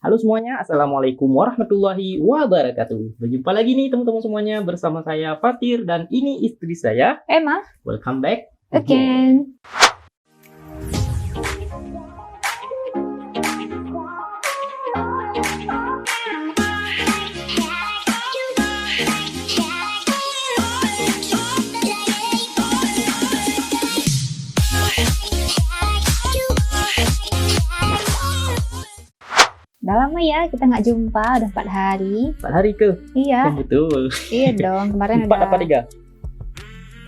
Halo semuanya, Assalamualaikum warahmatullahi wabarakatuh. Berjumpa lagi nih teman-teman semuanya bersama saya Fatir dan ini istri saya. Emma, Welcome back again. Udah lama ya kita nggak jumpa, udah 4 hari. 4 hari ke? Iya, Betul. iya dong. Kemarin 4 ada apa 3?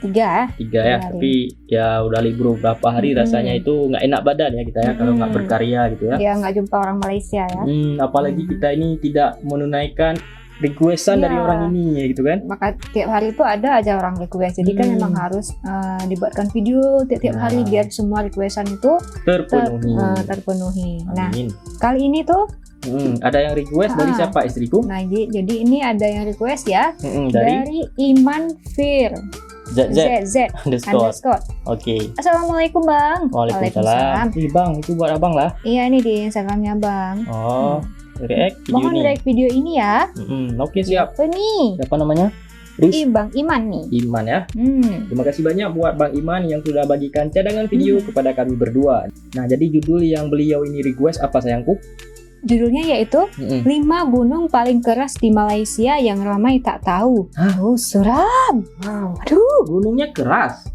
3. 3 ya, hari. tapi ya udah libur beberapa hari rasanya itu nggak enak badan ya kita ya kalau nggak berkarya gitu ya. Iya, nggak jumpa orang Malaysia ya. Apalagi kita ini tidak menunaikan requestan dari orang ini ya gitu kan. Maka tiap hari itu ada aja orang request. Jadi kan memang harus dibuatkan video tiap-tiap hari biar semua requestan itu terpenuhi. Nah, kali ini tuh ada yang request dari siapa istriku? Nah, jadi ini ada yang request ya dari Iman Fir ZZ underscore. Oke. Assalamualaikum Bang. Waalaikumsalam. Bang, itu buat abang lah. Iya, ini di Instagramnya Bang. Oh, react video Mohon ini. react video ini ya. Oke, siap. Apa nih? Siapa namanya? Bang Iman nih. Iman ya. Terima kasih banyak buat Bang Iman yang sudah bagikan cadangan video kepada kami berdua. Nah, jadi judul yang beliau ini request apa sayangku? Judulnya yaitu 5 gunung paling keras di Malaysia yang ramai tak tahu. Oh, seram. Wow. Aduh, Gunungnya keras.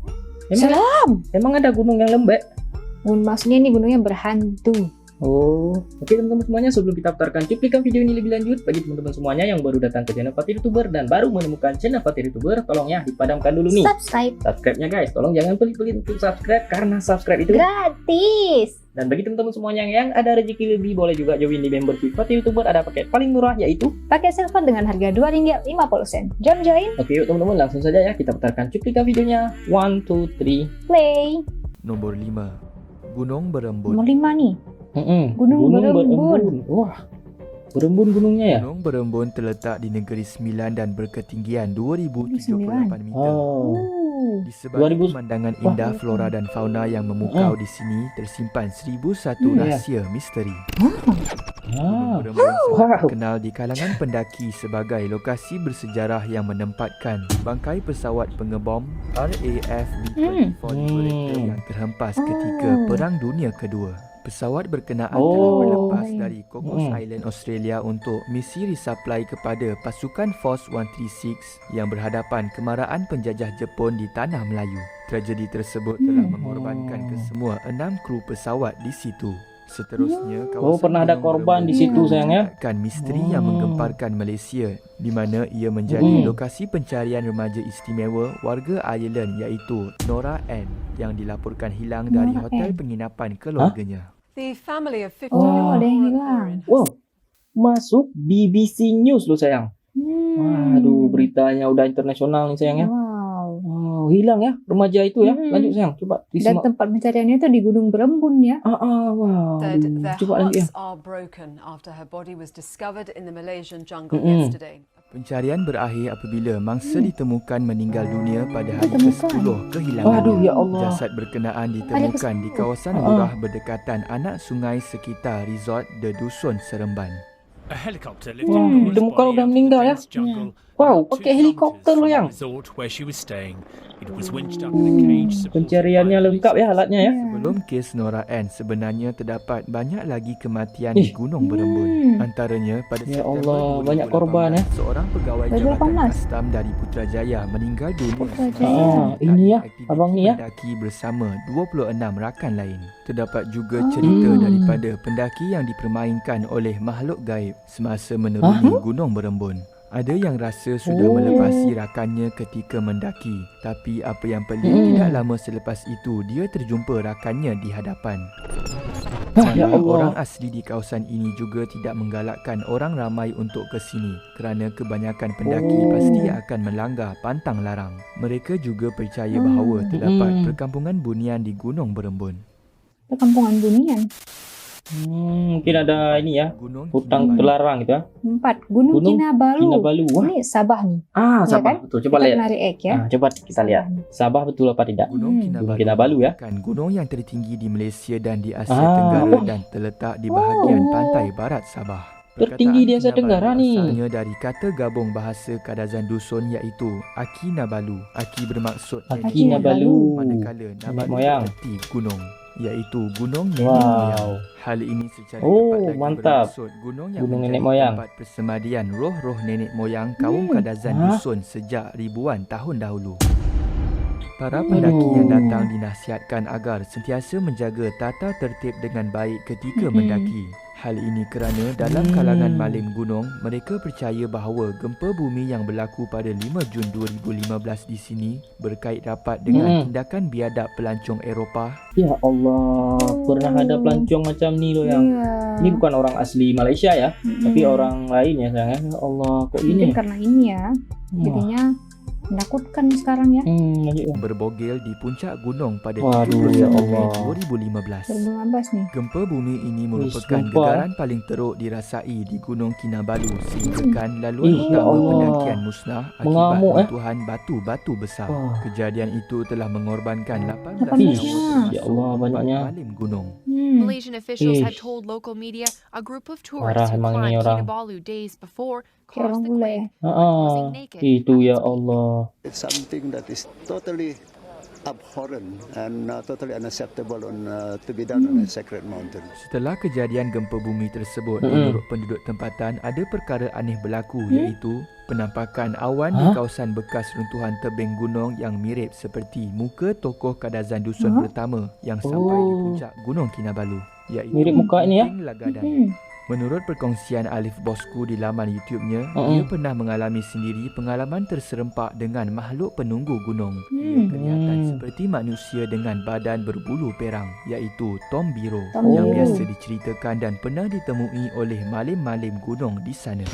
seram. Emang ada gunung yang lembek? Maksudnya ini gunungnya berhantu. Oh, oke teman-teman semuanya, sebelum kita putarkan cuplikan video ini lebih lanjut, bagi teman-teman semuanya yang baru datang ke channel Fatir YouTuber dan baru menemukan channel Fatir YouTuber, tolong ya dipadamkan dulu nih subscribe-nya guys. Tolong jangan pelit-pelit untuk subscribe karena subscribe itu gratis. Dan bagi teman-teman semuanya yang ada rezeki lebih, boleh juga join di membership Fatir YouTuber. Ada paket paling murah yaitu paket silver dengan harga RM2.50. Join. Oke, yuk teman-teman, langsung saja ya kita putarkan cuplikan videonya. 1, 2, 3 Play. Nomor 5, Gunung Berembun. Nomor 5 nih. Gunung Berembun. Wah, Berembun gunungnya ya? Gunung Berembun terletak di Negeri Sembilan dan berketinggian 2078 meter. Di sebalik pemandangan indah, flora dan fauna yang memukau di sini tersimpan 1001 rahsia misteri. Gunung Berembun sangat terkenal di kalangan pendaki sebagai lokasi bersejarah yang menempatkan bangkai pesawat pengebom RAF B-24 Liberator yang terhempas ketika Perang Dunia Kedua. Pesawat berkenaan telah berlepas dari Cocos Island, Australia untuk misi resupply kepada pasukan Force 136 yang berhadapan kemarahan penjajah Jepun di Tanah Melayu. Tragedi tersebut telah mengorbankan kesemua 6 kru pesawat di situ. Seterusnya, kawasan pernah ada korban di situ sayangnya. Kan misteri yang menggemparkan Malaysia, di mana ia menjadi lokasi pencarian remaja istimewa warga Ireland iaitu Nora Ann yang dilaporkan hilang dari hotel penginapan keluarganya. The family of 50 ada yang hilang. Wow, masuk BBC News loh sayang. Waduh, beritanya udah internasional nih sayang ya. Wow, hilang ya remaja itu ya. Lanjut sayang, coba Dan disimak. tempat pencariannya itu di Gunung Berembun ya. Wow. Their Coba lagi ya. hearts are broken after her body was discovered in the Malaysian jungle yesterday. Pencarian berakhir apabila mangsa ditemukan meninggal dunia pada hari ke-10 kehilangan. Waduh, ya Allah. Jasad berkenaan ditemukan di kawasan murah berdekatan anak sungai sekitar resort The Dusun Seremban. Ditemukan udah meninggal ya. Wow, pakai helikopter loh yang. Pencariannya lengkap ya alatnya ya. Sebelum kes Nora Ann, sebenarnya terdapat banyak lagi kematian di Gunung Berembun. Antaranya pada Ya September Allah, banyak korban ya. seorang pegawai Jabatan Kastam dari Putrajaya meninggal dunia. Ini ya, abang ni ya. Pendaki bersama 26 rakan lain. Terdapat juga cerita daripada pendaki yang dipermainkan oleh makhluk gaib semasa menuruni Gunung Berembun. Ada yang rasa sudah melepasi rakannya ketika mendaki, tapi apa yang pelik, tidak lama selepas itu dia terjumpa rakannya di hadapan. Ya Allah. Orang asli di kawasan ini juga tidak menggalakkan orang ramai untuk ke sini kerana kebanyakan pendaki pasti akan melanggar pantang larang. Mereka juga percaya bahawa terdapat perkampungan bunian di Gunung Berembun. Perkampungan Bunian. Mungkin ada ini ya, Gunung hutan Kinabalu. terlarang gitu ya. 4. Gunung Kinabalu. Kinabalu. Wah. Ini Sabah nih. Ah, Iya Sabah kan? betul. Coba Kita lihat. menarik X ya. Coba kita lihat. Sabah nih. Sabah betul apa tidak? Gunung Hmm. Kinabalu, ya. merupakan gunung yang tertinggi di Malaysia dan di Asia Ah. Tenggara Oh. dan terletak di bahagian Oh. pantai barat Sabah. Tertinggi di Asia Perkataan Tenggara Kinabalu nih. asalnya dari kata gabung bahasa Kadazan Dusun iaitu Aki Nabalu. Aki bermaksud Aki nenek Nabalu. manakala Nenek Nabalu moyang. berarti gunung, iaitu gunung nenek moyang. Wow. Hal ini secara Oh, tepat lagi mantap. bermaksud gunung yang Gunung menjadi nenek moyang. tempat persemadian roh-roh nenek moyang kaum Kadazan Hah? Dusun sejak ribuan tahun dahulu. Para pendaki yang datang dinasihatkan agar sentiasa menjaga tata tertib dengan baik ketika mendaki. Hal ini kerana dalam kalangan malim gunung, mereka percaya bahawa gempa bumi yang berlaku pada 5 Jun 2015 di sini berkait rapat dengan tindakan biadab pelancong Eropah. Ya Allah, pernah ada pelancong macam ni loh yang Iya. ini bukan orang asli Malaysia ya, tapi orang lain ya sayang. Ya Allah, kok Mungkin ini? karena ini ya. Jadinya menakutkan sekarang ya. Lanjut ya. Berbogel di puncak gunung pada Waduh, 31 ya Mei Allah. 2015. 2015 nih. Gempa bumi ini merupakan sumpah. gegaran paling teruk dirasai di Gunung Kinabalu sehinggakan laluan Ya utama Allah. pendakian musnah akibat Mengamuk, runtuhan batu-batu besar. Wah. Kejadian itu telah mengorbankan 18 18 nyawa Ya Allah, termasuk banyaknya. 4 malim gunung. Malaysian officials had Ish. told local media a group of Parah tourists who emang ini climbed orang. Kinabalu days before Kayak caused orang the bule. quake. Ah, itu ya Allah. It's something that is totally abhorrent and totally unacceptable to be done on a sacred mountain. Setelah kejadian gempa bumi tersebut, menurut penduduk tempatan, ada perkara aneh berlaku iaitu penampakan awan di kawasan bekas runtuhan tebing gunung yang mirip seperti muka tokoh Kadazan Dusun pertama yang sampai di puncak Gunung Kinabalu, iaitu Mirip muka ini ya. King Lagadan. Menurut perkongsian Alif Bosku di laman YouTube-nya, dia pernah mengalami sendiri pengalaman terserempak dengan makhluk penunggu gunung. Ia kelihatan seperti manusia dengan badan berbulu perang, iaitu Tom Biro, yang biasa diceritakan dan pernah ditemui oleh malim-malim gunung di sana.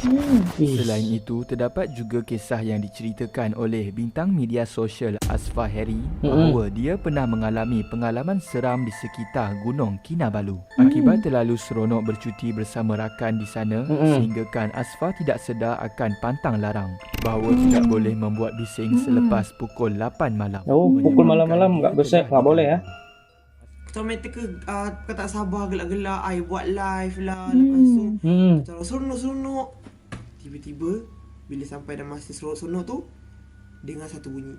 Selain itu, terdapat juga kisah yang diceritakan oleh bintang media sosial Asfa Harry bahawa dia pernah mengalami pengalaman seram di sekitar Gunung Kinabalu. Akibat terlalu seronok bercuti bersama rakan di sana, sehinggakan Asfa tidak sedar akan pantang larang bahawa tidak boleh membuat bising selepas pukul 8 malam. Oh, pukul malam-malam nggak Menyebabkan besar, dia nggak boleh ya? Automatik ke kau tak sabar gelak-gelak I buat live lah. Lepas tu cara seronok-seronok. Tiba-tiba bila sampai dah masa seronok-seronok tu, dengar satu bunyi.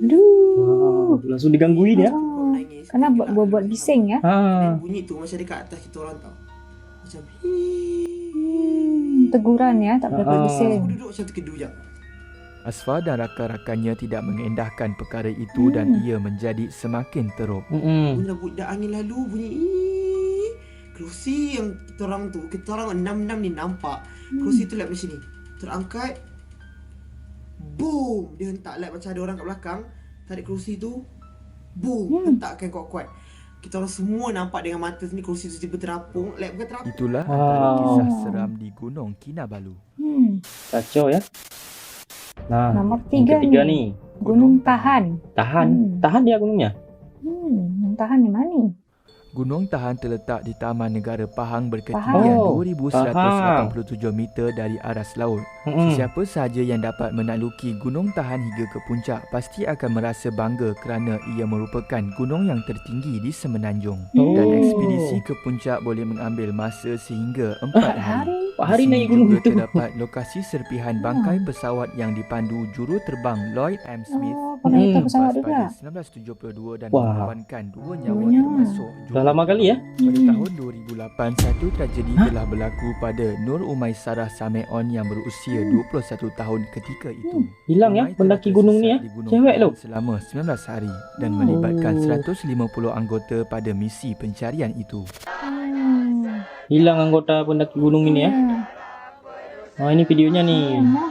Aduh. Langsung digangguin ya? Kau nangis. Karena gelak, buat gelak bising ya. sama. Dan bunyi tu macam dekat atas kita orang tau. Macam Teguran ya, tak boleh buat bising. aku duduk macam terkedu je. Asfa dan rakan-rakannya tidak mengendahkan perkara itu dan ia menjadi semakin teruk. Bunyi dah angin lalu bunyi kerusi yang kita orang enam ni nampak. Kerusi tu like macam ni. Terangkat. Boom, dia hentak like macam ada orang kat belakang tarik kerusi tu. Boom, hentakkan kuat-kuat. Kita orang semua nampak dengan mata sini kerusi tu tiba terapung, like bukan terapung. Itulah antara kisah seram di Gunung Kinabalu. Kacau ya. Nah, Nomor yang 3 ketiga nih. nih. Gunung Tahan. Tahan dia gunungnya. Gunung Tahan di mana ni? Gunung Tahan terletak di Taman Negara Pahang berketinggian Oh, 2,187 meter dari aras laut. Sesiapa sahaja yang dapat menakluki Gunung Tahan hingga ke puncak pasti akan merasa bangga kerana ia merupakan gunung yang tertinggi di Semenanjung. Dan ekspedisi ke puncak boleh mengambil masa sehingga 4 hari. Pak Hari Di naik sini gunung juga itu. terdapat lokasi serpihan bangkai pesawat yang dipandu juruterbang Lloyd M. Smith Pernah ikut pesawat pada juga. 1972 dan Wah. mengorbankan 2 nyawa Nyawa. termasuk Dah lama kali ya. pada tahun 2008, satu tragedi telah berlaku pada Nur Umaisarah Sameon yang berusia 21 tahun ketika itu. Hilang ya Umai pendaki telah gunung ni ya. tersesat di Gunung Cewek Tahan loh. selama 19 hari dan melibatkan 150 anggota pada misi pencarian itu. Hilang anggota pendaki gunung ini ya. Nah, ini videonya nih.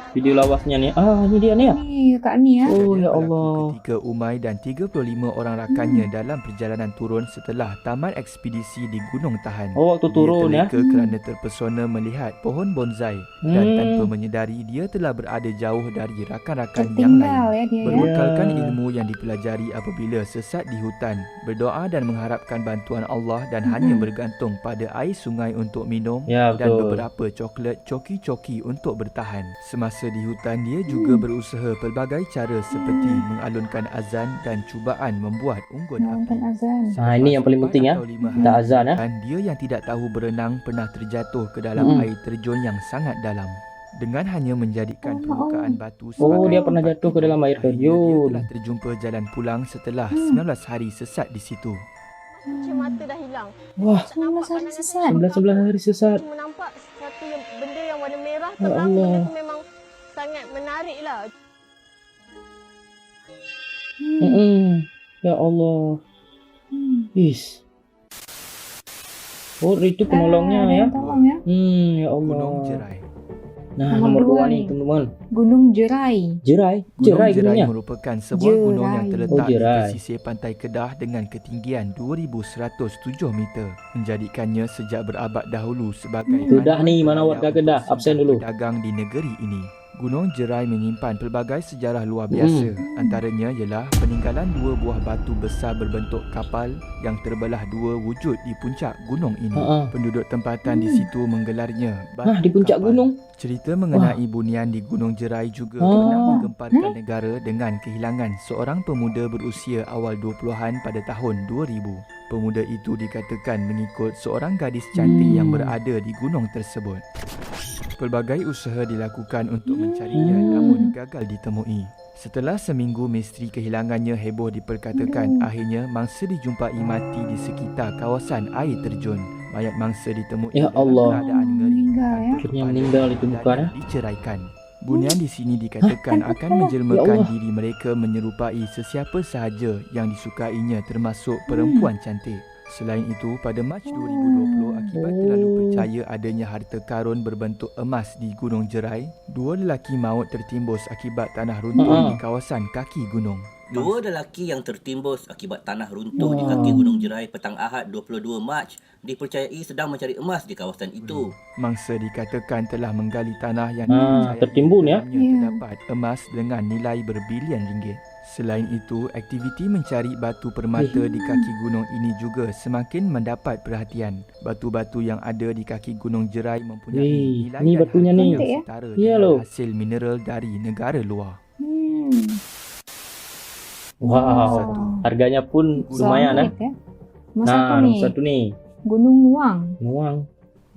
Video lawasnya nih. Ini dia nih ya. Nih Kak Ni ya. Oh ya Berlaku Allah. Ketika Umay dan 35 orang rakannya dalam perjalanan turun setelah tamat ekspedisi di Gunung Tahan. Waktu turun dia ya. terleka kerana terpesona melihat pohon bonsai dan tanpa menyedari dia telah berada jauh dari rakan-rakan yang Tertinggal lain. ya dia ya. Berbekalkan ilmu yang dipelajari apabila sesat di hutan, berdoa dan mengharapkan bantuan Allah dan hanya bergantung pada air sungai untuk minum Ya dan betul. beberapa coklat coki-coki untuk bertahan. Semasa di hutan, dia juga berusaha pelbagai cara seperti mengalunkan azan dan cubaan membuat unggun Melakukan api. azan. Nah, ini yang paling penting ya. Kita azan ya. Dan dia yang tidak tahu berenang pernah terjatuh ke dalam air terjun yang sangat dalam. Dengan hanya menjadikan permukaan batu sebagai dia pernah tempat jatuh ke dalam air akhirnya terjun. Dia telah terjumpa jalan pulang setelah 19 hari sesat di situ. Mata dah hilang. Wah, 19 hari sesat. 11 hari sesat. Menampak satu benda yang warna merah Ya terang. Allah. Benda tu memang sangat menarik lah. Ya Allah. Is. Oh, itu penolongnya Ada ya. yang tolong ya. Ya Allah. Gunung Jerai. Nah, Nomor nomor 2 dua nih, nih. teman-teman. Gunung Jerai. Jerai. Gunung Jerai Jerai gunungnya. merupakan sebuah gunung yang Jerai. terletak di Jerai. pesisir pantai Kedah dengan ketinggian 2107 meter, menjadikannya sejak berabad dahulu sebagai Kedah nih, mana panduan warga untuk Kedah? Absen singgah dulu. pedagang di negeri ini. Gunung Jerai menyimpan pelbagai sejarah luar biasa. Antaranya ialah peninggalan 2 buah batu besar berbentuk kapal yang terbelah 2 wujud di puncak gunung ini. Penduduk tempatan di situ menggelarnya batu Nah, di puncak kapal. gunung. Cerita mengenai bunian di Gunung Jerai juga pernah menggemparkan negara dengan kehilangan seorang pemuda berusia awal 20-an pada tahun 2000. Pemuda itu dikatakan mengikut seorang gadis cantik yang berada di gunung tersebut. Pelbagai usaha dilakukan untuk mencarinya namun gagal ditemui. Setelah seminggu misteri kehilangannya heboh diperkatakan, akhirnya mangsa dijumpai mati di sekitar kawasan air terjun. Mayat mangsa ditemui Ya dalam Allah. keadaan ngeri. Meninggal ya. Akhirnya meninggal itu bukan ya. Diceraikan. Bunian di sini dikatakan akan Ya menjelmakan Allah. diri mereka menyerupai sesiapa sahaja yang disukainya termasuk perempuan cantik. Selain itu, pada Mac 2020 akibat terlalu percaya adanya harta karun berbentuk emas di Gunung Jerai, 2 lelaki maut tertimbus akibat tanah runtuh di kawasan kaki gunung. 2 lelaki yang tertimbus akibat tanah runtuh di kaki Gunung Jerai petang Ahad 22 Mac dipercayai sedang mencari emas di kawasan itu. Mangsa dikatakan telah menggali tanah yang tertimbun ya. terdapat emas dengan nilai berbilion ringgit. Selain itu, aktiviti mencari batu permata di kaki gunung ini juga semakin mendapat perhatian. Batu-batu yang ada di kaki Gunung Jerai mempunyai nilai ni dan batunya harga ni. yang Ya. setara Ya dengan loh. hasil mineral dari negara luar. Wow. Harganya pun lumayan Langit ya. Nomor satu Nah, nih. nomor 1 nih. Gunung Nuang. Nuang.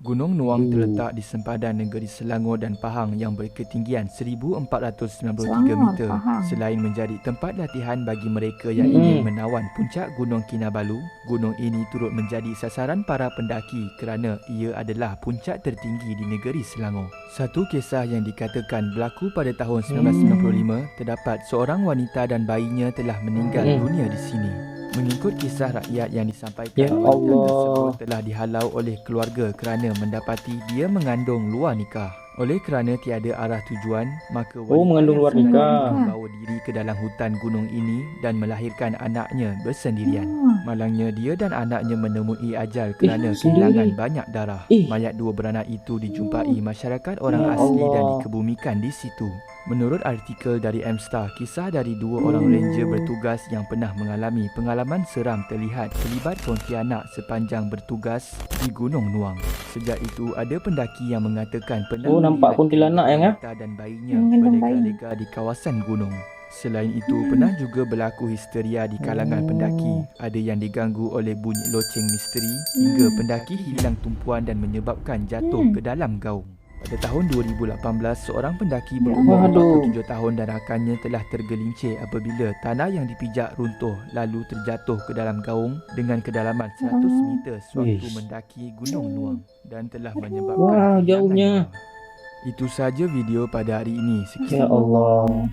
Gunung Nuang terletak di sempadan negeri Selangor dan Pahang yang berketinggian 1493 Selangor, meter. Pahang. Selain menjadi tempat latihan bagi mereka yang ingin menawan puncak Gunung Kinabalu, gunung ini turut menjadi sasaran para pendaki kerana ia adalah puncak tertinggi di negeri Selangor. Satu kisah yang dikatakan berlaku pada tahun 1995, terdapat seorang wanita dan bayinya telah meninggal dunia di sini. Mengikut kisah rakyat yang disampaikan, Ya wanita Allah. tersebut telah dihalau oleh keluarga kerana mendapati dia mengandung luar nikah. Oleh kerana tiada arah tujuan, maka mengandung luar nikah. membawa diri ke dalam hutan gunung ini dan melahirkan anaknya bersendirian. Malangnya dia dan anaknya menemui ajal kerana kehilangan banyak darah. Mayat 2 beranak itu dijumpai masyarakat orang Ya asli dan Allah. dikebumikan di situ. Menurut artikel dari Mstar, kisah dari 2 orang ranger bertugas yang pernah mengalami pengalaman seram terlihat terlibat Pontianak sepanjang bertugas di Gunung Nuang. Sejak itu, ada pendaki yang mengatakan pernah nampak melihat kuntilanak yang wanita dan bayinya Menggendong bayi. berlega-lega di kawasan gunung. Selain itu, pernah juga berlaku histeria di kalangan pendaki. Ada yang diganggu oleh bunyi loceng misteri hingga pendaki hilang tumpuan dan menyebabkan jatuh ke dalam gaung. Pada tahun 2018, seorang pendaki berumur 47 tahun dan rakannya telah tergelincir apabila tanah yang dipijak runtuh lalu terjatuh ke dalam gaung dengan kedalaman 100 meter sewaktu mendaki Gunung Nuang dan telah menyebabkan jauhnya. kehilangan nyawa. Itu saja video pada hari ini. Ya Sekian. Allah.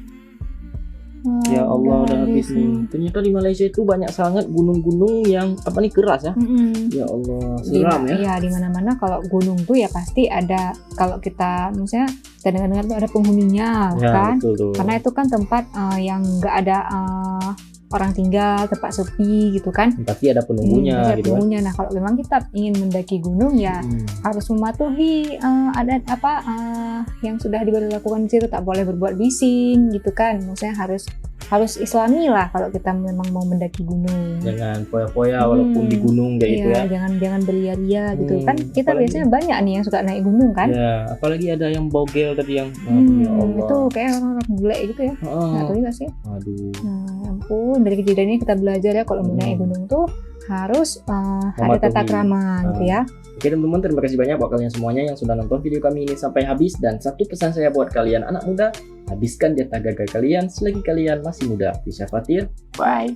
Ya Allah, udah habis nih. Ternyata di Malaysia itu banyak sangat gunung-gunung yang keras ya. Ya Allah, seram ya. Iya, di mana-mana kalau gunung tuh ya pasti ada, kalau kita misalnya kita dengar-dengar tuh ada penghuninya Ya, kan. betul tuh. Karena itu kan tempat yang nggak ada orang tinggal, tempat sepi gitu kan. Pasti ada penunggunya Pasti ada gitu kan. penunggunya. Nah kalau memang kita ingin mendaki gunung ya harus mematuhi adat yang sudah diberlakukan di situ. Tak boleh berbuat bising gitu kan. Maksudnya harus islami lah kalau kita memang mau mendaki gunung. Jangan foya-foya walaupun di gunung kayak gitu ya. Jangan belia-lia gitu kan. Kita Apalagi- biasanya banyak nih yang suka naik gunung kan. Ya, apalagi ada yang bogel tadi yang ya Allah. Itu kayak orang-orang bule gitu ya. Nggak tahu juga sih. Aduh. Nah, ya ampun, dari kejadian ini kita belajar ya kalau mau naik gunung tuh harus ada tata Mematuhi. krama gitu ya. Oke teman-teman, terima kasih banyak buat kalian semuanya yang sudah nonton video kami ini sampai habis. Dan satu pesan saya buat kalian anak muda, habiskan jatah gagal kalian selagi kalian masih muda. Bisa khawatir. Bye.